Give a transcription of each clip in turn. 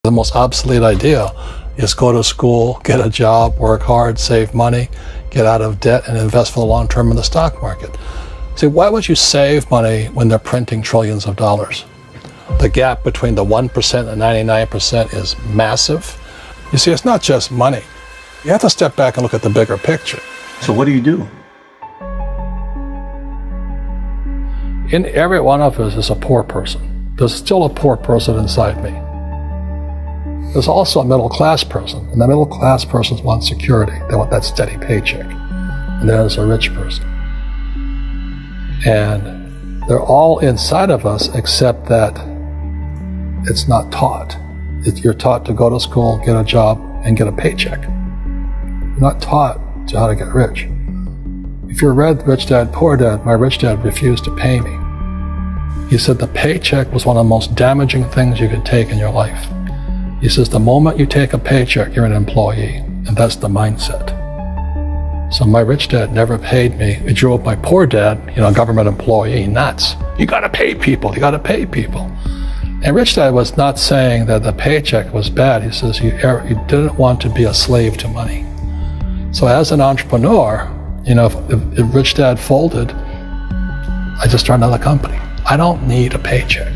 The most obsolete idea is go to school, get a job, work hard, save money, get out of debt, and invest for the long term in the stock market. See, why would you save money when they're printing trillions of dollars? The gap between the 1% and 99% is massive. You see, it's not just money. You have to step back and look at the bigger picture. So what do you do? In every one of us is a poor person. There's still a poor person inside me. There's also a middle class person, and the middle class person wants security. They want that steady paycheck. And there's a rich person. And they're all inside of us except that it's not taught. You're taught to go to school, get a job, and get a paycheck. You're not taught to how to get rich. If you read Rich Dad, Poor Dad, my rich dad refused to pay me. He said the paycheck was one of the most damaging things you could take in your life. He says the moment you take a paycheck, you're an employee, and that's the mindset. So my rich dad never paid me. He drove my poor dad, government employee, nuts. You gotta pay people, you gotta pay people. And Rich Dad was not saying that the paycheck was bad. He says you didn't want to be a slave to money. So as an entrepreneur, if Rich Dad folded, I just started another company. I don't need a paycheck.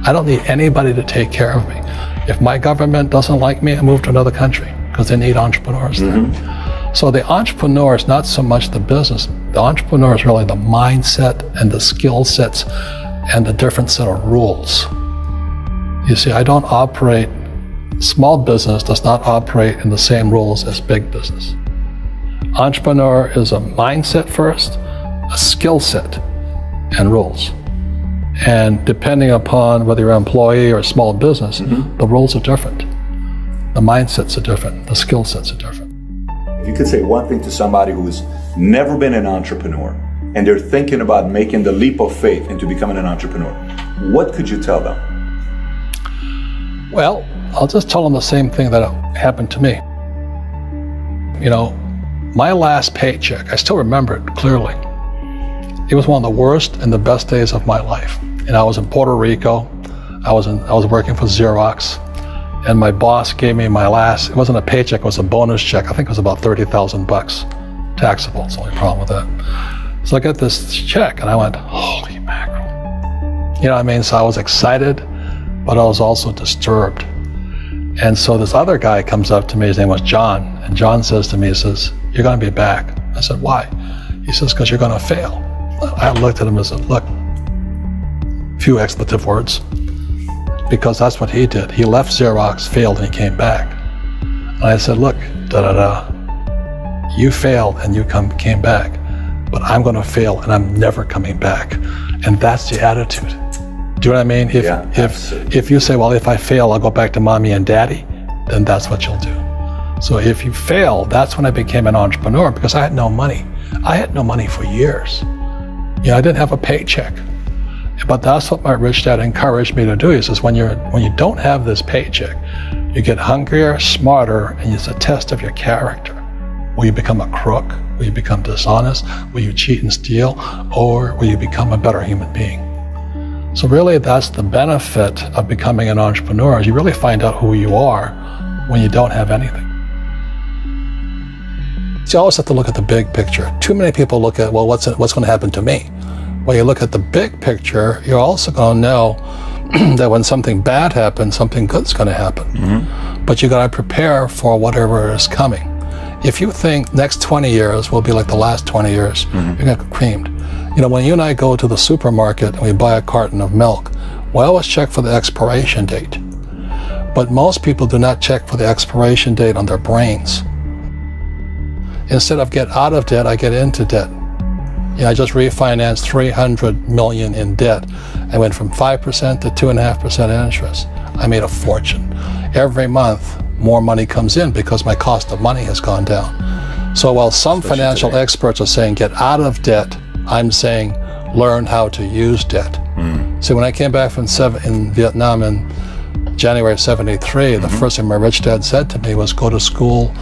I don't need anybody to take care of me. If my government doesn't like me, I move to another country because they need entrepreneurs there. So the entrepreneur is not so much the business. The entrepreneur is really the mindset and the skill sets and the different set of rules. You see, small business does not operate in the same rules as big business. Entrepreneur is a mindset first, a skill set, and rules. And depending upon whether you're an employee or a small business, the rules are different. The mindsets are different, the skill sets are different. If you could say one thing to somebody who's never been an entrepreneur and they're thinking about making the leap of faith into becoming an entrepreneur, what could you tell them? Well, I'll just tell them the same thing that happened to me. My last paycheck, I still remember it clearly. It was one of the worst and the best days of my life. And I was in Puerto Rico. I was working for Xerox, and my boss gave me it wasn't a paycheck, it was a bonus check. I think it was about $30,000 taxable. It's the only problem with that. So I got this check and I went, holy mackerel. So I was excited, but I was also disturbed. And so this other guy comes up to me, his name was John, and John says to me, he says, you're gonna be back. I said, why? He says, because you're gonna fail. I looked at him and said, look, few expletive words, because that's what he did. He left Xerox, failed, and he came back. And I said, look, you failed and you came back, but I'm gonna fail and I'm never coming back. And that's the attitude. Do you know what I mean? If you say, well, if I fail, I'll go back to mommy and daddy, then that's what you'll do. So if you fail, that's when I became an entrepreneur, because I had no money. I had no money for years. I didn't have a paycheck. But that's what my rich dad encouraged me to do. He says, when you don't have this paycheck, you get hungrier, smarter, and it's a test of your character. Will you become a crook? Will you become dishonest? Will you cheat and steal? Or will you become a better human being? So really, that's the benefit of becoming an entrepreneur, is you really find out who you are when you don't have anything. So you always have to look at the big picture. Too many people look at, well, what's going to happen to me? When you look at the big picture, you're also going to know that when something bad happens, something good's going to happen. But you got to prepare for whatever is coming. If you think next 20 years will be like the last 20 years, you're going to get creamed. When you and I go to the supermarket and we buy a carton of milk, we always check for the expiration date. But most people do not check for the expiration date on their brains. Instead of get out of debt, I get into debt. I just refinanced $300 million in debt. I went from 5% to 2.5% interest. I made a fortune. Every month, more money comes in because my cost of money has gone down. So while some financial experts are saying get out of debt, I'm saying learn how to use debt. So when I came back from in Vietnam in January of '73, the first thing my rich dad said to me was go to school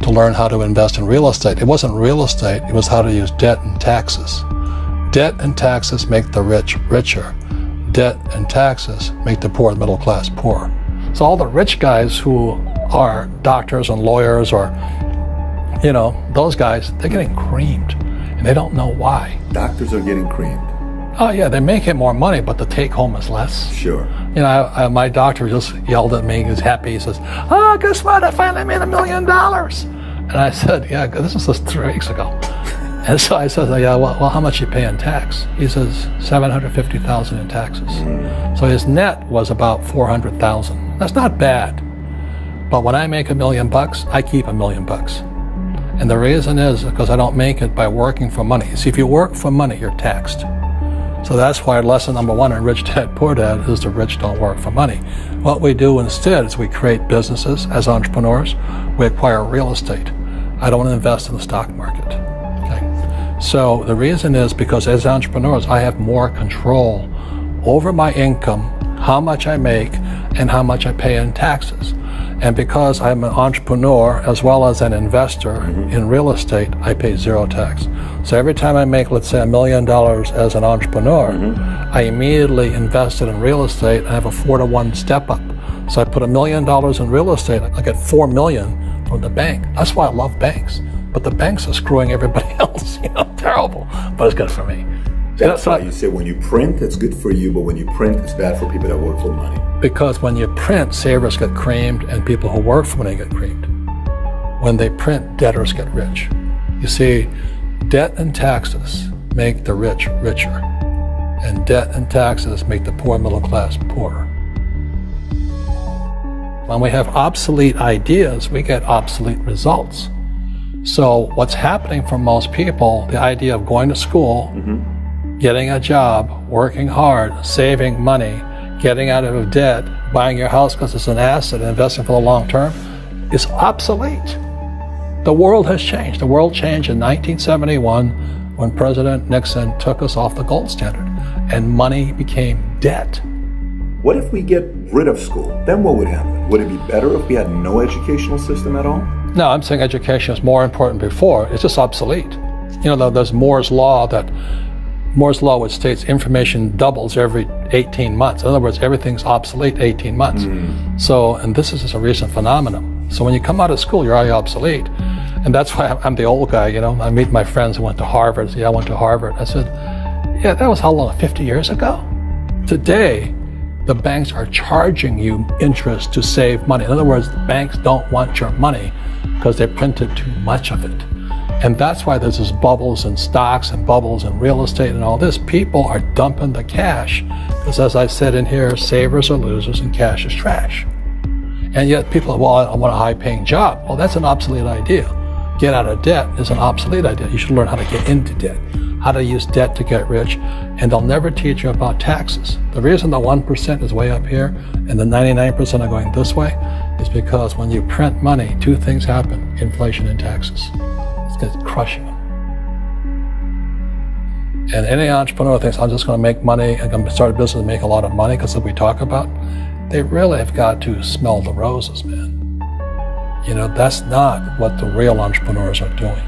to learn how to invest in real estate. It wasn't real estate, it was how to use debt and taxes. Debt and taxes make the rich richer. Debt and taxes make the poor, the middle class, poor. So all the rich guys who are doctors and lawyers or, those guys, they're getting creamed and they don't know why. Doctors are getting creamed. Oh yeah, they make it more money, but the take home is less. Sure. My doctor just yelled at me. He was happy. He says, "Oh, guess what? I finally made $1 million." And I said, "Yeah, this was just 3 weeks ago." And so I said, "Yeah, well, how much you pay in tax?" He says, $750,000 in taxes. So his net was about $400,000. That's not bad. But when I make $1 million, I keep $1 million. And the reason is because I don't make it by working for money. See, if you work for money, you're taxed. So that's why lesson number 1 in Rich Dad Poor Dad is the rich don't work for money. What we do instead is we create businesses as entrepreneurs. We acquire real estate. I don't invest in the stock market. Okay? So the reason is because as entrepreneurs, I have more control over my income, how much I make, and how much I pay in taxes. And because I'm an entrepreneur as well as an investor in real estate, I pay 0 tax. So every time I make, let's say, $1 million as an entrepreneur, I immediately invest it in real estate and I have a 4-to-1 step up. So I put $1 million in real estate, I get $4 million from the bank. That's why I love banks. But the banks are screwing everybody else, terrible, but it's good for me. That's why you say when you print, it's good for you, but when you print, it's bad for people that work for money. Because when you print, savers get creamed and people who work for money get creamed. When they print, debtors get rich. You see, debt and taxes make the rich richer, and debt and taxes make the poor middle class poorer. When we have obsolete ideas, we get obsolete results. So what's happening for most people, the idea of going to school, getting a job, working hard, saving money, getting out of debt, buying your house because it's an asset, investing for the long term, is obsolete. The world has changed. The world changed in 1971 when President Nixon took us off the gold standard and money became debt. What if we get rid of school? Then what would happen? Would it be better if we had no educational system at all? No, I'm saying education is more important before. It's just obsolete. There's Moore's Law which states information doubles every 18 months. In other words, everything's obsolete 18 months. So, and this is just a recent phenomenon. So when you come out of school, you're already obsolete. And that's why I'm the old guy, I meet my friends who went to Harvard. I went to Harvard. I said, yeah, that was how long, 50 years ago? Today, the banks are charging you interest to save money. In other words, the banks don't want your money because they printed too much of it. And that's why there's this bubbles in stocks and bubbles in real estate and all this. People are dumping the cash because, as I said in here, savers are losers and cash is trash. And yet people are, I want a high-paying job. Well, that's an obsolete idea. Get out of debt is an obsolete idea. You should learn how to get into debt, how to use debt to get rich, and they'll never teach you about taxes. The reason the 1% is way up here and the 99% are going this way is because when you print money, 2 things happen: inflation and taxes. It's crushing them. And any entrepreneur thinks, I'm just going to make money, I'm going to start a business and make a lot of money because of what we talk about. They really have got to smell the roses, man. That's not what the real entrepreneurs are doing.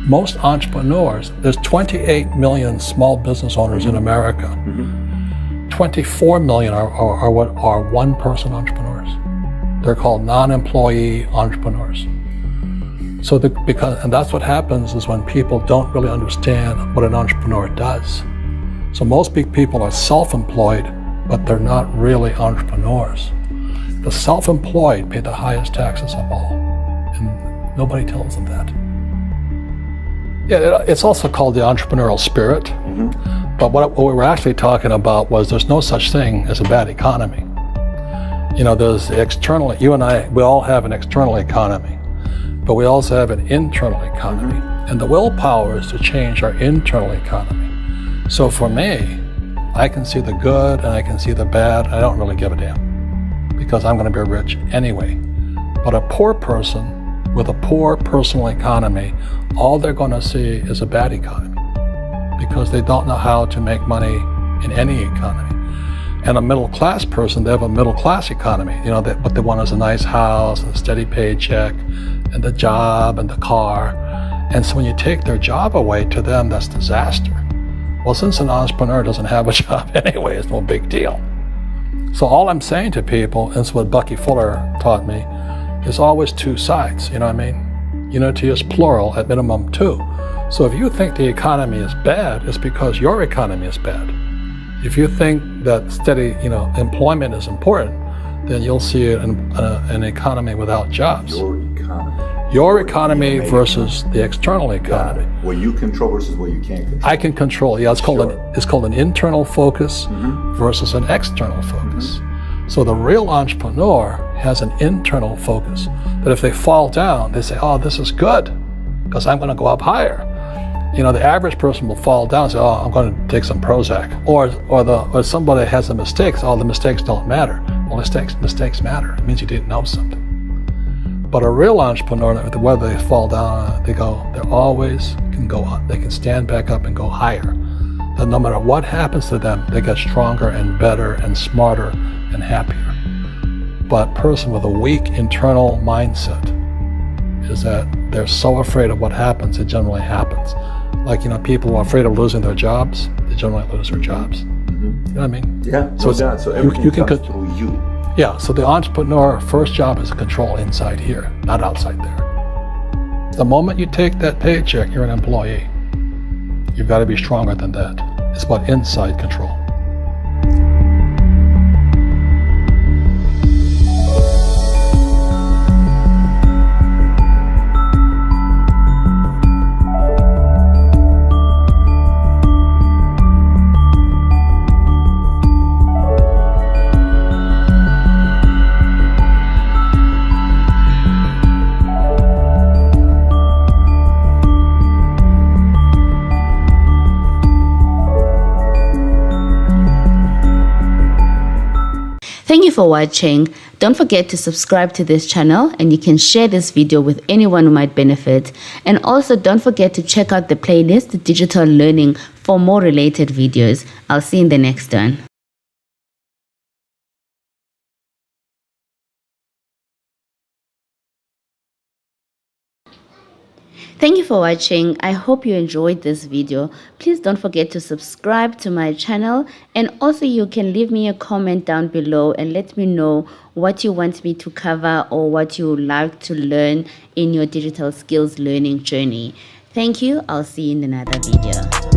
Most entrepreneurs, there's 28 million small business owners in America. 24 million are what are one-person entrepreneurs. They're called non-employee entrepreneurs. So and that's what happens is when people don't really understand what an entrepreneur does. So most big people are self-employed, but they're not really entrepreneurs. The self-employed pay the highest taxes of all, and nobody tells them that. Yeah, it's also called the entrepreneurial spirit, but what we were actually talking about was there's no such thing as a bad economy. There's external, you and I, we all have an external economy, but we also have an internal economy, and the willpower is to change our internal economy. So for me, I can see the good and I can see the bad, and I don't really give a damn because I'm going to be rich anyway. But a poor person with a poor personal economy, all they're going to see is a bad economy because they don't know how to make money in any economy. And a middle class person, they have a middle class economy. What they want is a nice house and a steady paycheck and the job and the car. And so when you take their job away, to them, that's disaster. Well, since an entrepreneur doesn't have a job anyway, it's no big deal. So all I'm saying to people, and it's what Bucky Fuller taught me, is always two sides, you know what I mean? Unity is plural, at minimum two. So if you think the economy is bad, it's because your economy is bad. If you think that steady, employment is important, then you'll see an economy without jobs. Your economy versus the external economy. What you control versus what you can't control. I can control. Yeah, it's called an internal focus versus an external focus. So the real entrepreneur has an internal focus. That if they fall down, they say, "Oh, this is good, because I'm going to go up higher." The average person will fall down and say, "Oh, I'm going to take some Prozac," or somebody has a mistake. So, "Oh, the mistakes don't matter." Well, mistakes matter. It means you didn't know something. But a real entrepreneur, whether they fall down, they always can go up. They can stand back up and go higher. And no matter what happens to them, they get stronger and better and smarter and happier. But a person with a weak internal mindset is that they're so afraid of what happens, it generally happens. Like, people who are afraid of losing their jobs, they generally lose their jobs. You know what I mean? Yeah. So everything comes through you. Yeah, so the entrepreneur first job is to control inside here, not outside there. The moment you take that paycheck, you're an employee. You've got to be stronger than that. It's about inside control. Thank you for watching. Don't forget to subscribe to this channel, and you can share this video with anyone who might benefit. And also don't forget to check out the playlist Digital Learning for more related videos. I'll see you in the next one. Thank you for watching. I hope you enjoyed this video. Please don't forget to subscribe to my channel, and also you can leave me a comment down below and let me know what you want me to cover or what you would like to learn in your digital skills learning journey. Thank you. I'll see you in another video.